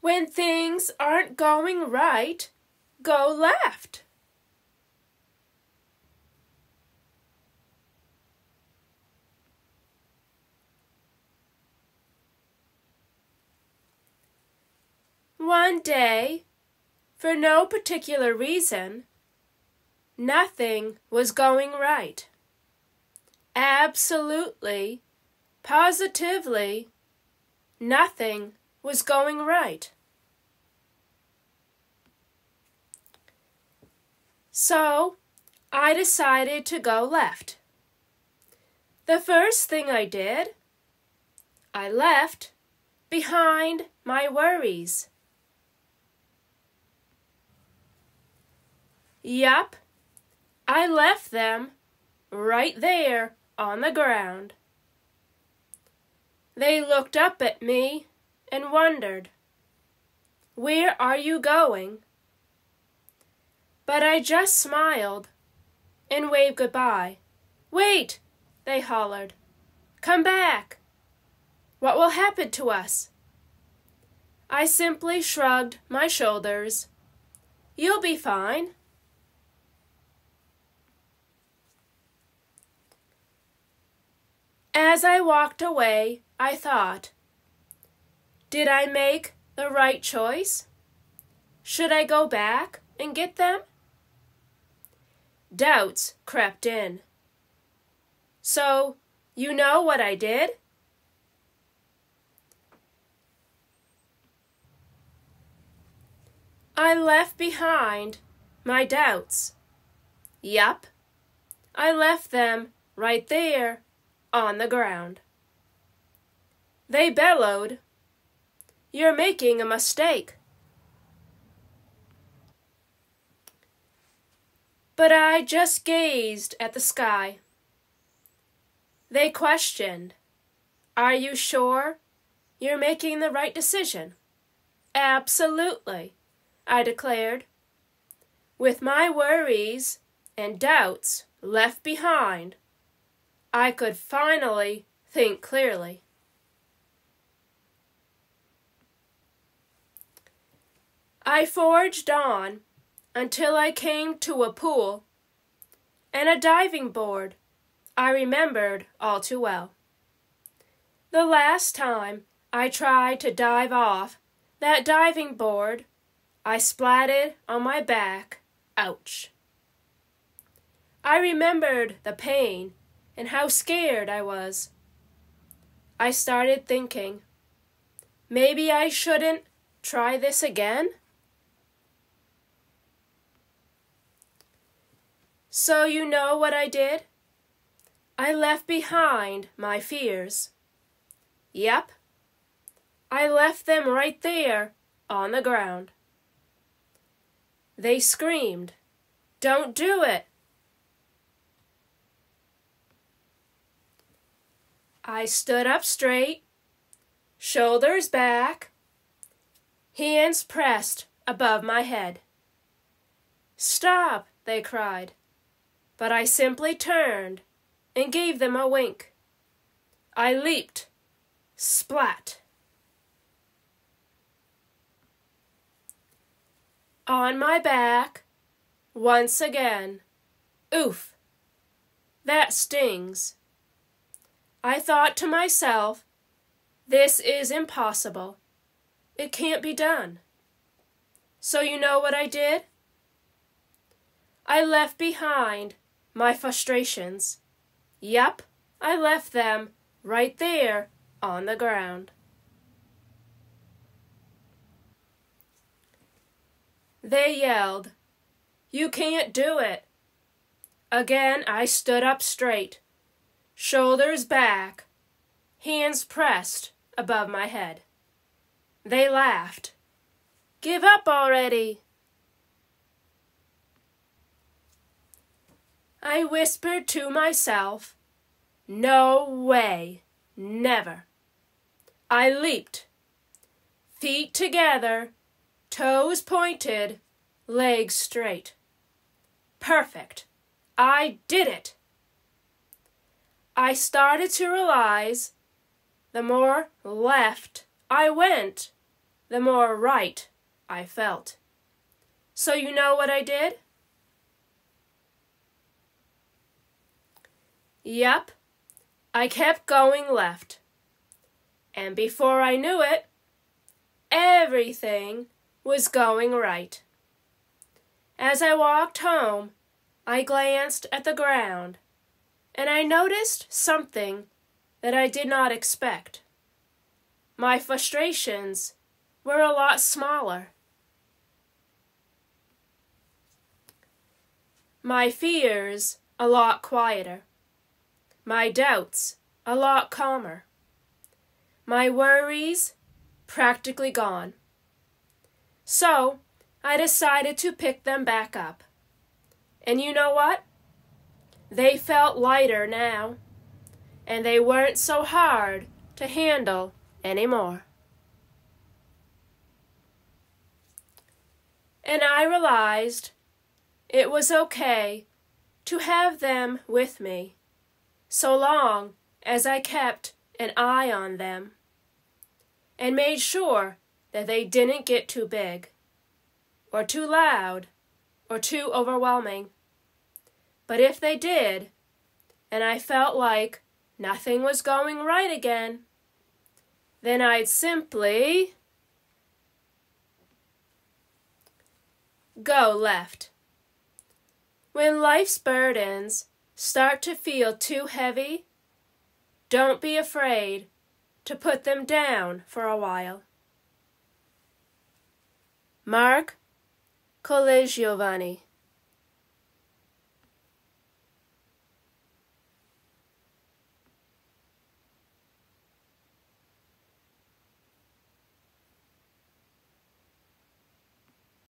When things aren't going right, go left. One day, for no particular reason, nothing was going right. Absolutely, positively, nothing was going right. So, I decided to go left. The first thing I did, I left behind my worries. Yup, I left them right there on the ground. They looked up at me and wondered, "Where are you going?" But I just smiled and waved goodbye. "Wait," they hollered. "Come back. What will happen to us?" I simply shrugged my shoulders. "You'll be fine." As I walked away, I thought, did I make the right choice? Should I go back and get them? Doubts crept in. So, you know what I did? I left behind my doubts. Yup, I left them right there on the ground. They bellowed, "You're making a mistake." But I just gazed at the sky. They questioned, "Are you sure you're making the right decision?" "Absolutely," I declared. With my worries and doubts left behind, I could finally think clearly. I forged on until I came to a pool and a diving board I remembered all too well. The last time I tried to dive off that diving board, I splatted on my back. Ouch. I remembered the pain and how scared I was. I started thinking, maybe I shouldn't try this again? So you know what I did? I left behind my fears. Yep, I left them right there on the ground. They screamed, "Don't do it!" I stood up straight, shoulders back, hands pressed above my head. "Stop!" they cried, but I simply turned and gave them a wink. I leaped, splat. On my back, once again. Oof, that stings. I thought to myself, this is impossible. It can't be done. So you know what I did? I left behind my frustrations. Yup, I left them right there on the ground. They yelled, "You can't do it." Again I stood up straight, shoulders back, hands pressed above my head. They laughed. "Give up already." I whispered to myself, "No way, never." I leaped, feet together, toes pointed, legs straight. Perfect. I did it. I started to realize the more left I went, the more right I felt. So you know what I did? Yep, I kept going left. And before I knew it, everything was going right. As I walked home, I glanced at the ground, and I noticed something that I did not expect. My frustrations were a lot smaller. My fears a lot quieter. My doubts a lot calmer. My worries practically gone. So I decided to pick them back up. And you know what? They felt lighter now, and they weren't so hard to handle anymore. And I realized it was okay to have them with me, so long as I kept an eye on them and made sure that they didn't get too big, or too loud, or too overwhelming. But if they did, and I felt like nothing was going right again, then I'd simply go left. When life's burdens start to feel too heavy, don't be afraid to put them down for a while. Mark Collegiovanni.